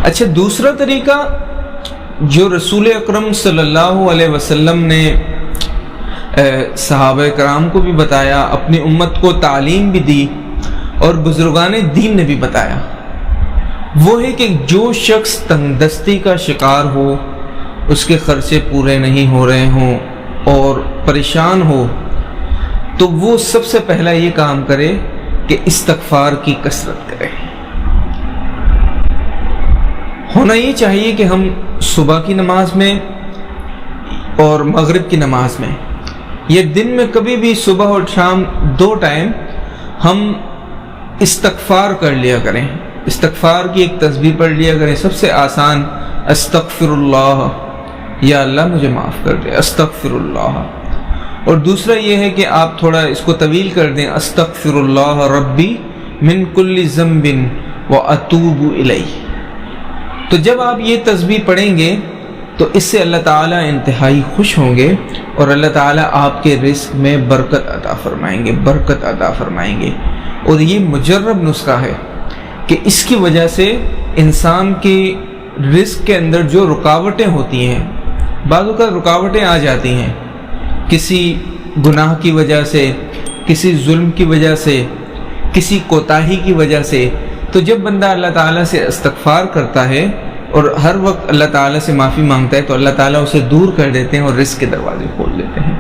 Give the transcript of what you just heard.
اچھا، دوسرا طریقہ جو رسول اکرم صلی اللہ علیہ وسلم نے صحابہ کرام کو بھی بتایا، اپنی امت کو تعلیم بھی دی اور بزرگان دین نے بھی بتایا، وہ ہے کہ جو شخص تنگ دستی کا شکار ہو، اس کے خرچے پورے نہیں ہو رہے ہوں اور پریشان ہو، تو وہ سب سے پہلا یہ کام کرے کہ استغفار کی کثرت کرے۔ ہونا یہ چاہیے کہ ہم صبح کی نماز میں اور مغرب کی نماز میں، یہ دن میں کبھی بھی صبح اور شام 2 ٹائم ہم استغفار کر لیا کریں۔ استغفار کی ایک تسبیح پڑھ لیا کریں، سب سے آسان استغفر اللہ، یا اللہ مجھے معاف کر دے، استغفر اللہ۔ اور دوسرا یہ ہے کہ آپ تھوڑا اس کو طویل کر دیں، استغفر اللہ ربی من کل ذنب واتوب الیہ۔ تو جب آپ یہ تسبیح پڑھیں گے تو اس سے اللہ تعالیٰ انتہائی خوش ہوں گے اور اللہ تعالیٰ آپ کے رزق میں برکت عطا فرمائیں گے، برکت عطا فرمائیں گے۔ اور یہ مجرب نسخہ ہے کہ اس کی وجہ سے انسان کے رزق کے اندر جو رکاوٹیں ہوتی ہیں، بعض اوقات رکاوٹیں آ جاتی ہیں کسی گناہ کی وجہ سے، کسی ظلم کی وجہ سے، کسی کوتاہی کی وجہ سے، تو جب بندہ اللہ تعالیٰ سے استغفار کرتا ہے اور ہر وقت اللہ تعالیٰ سے معافی مانگتا ہے تو اللہ تعالیٰ اسے دور کر دیتے ہیں اور رزق کے دروازے کھول دیتے ہیں۔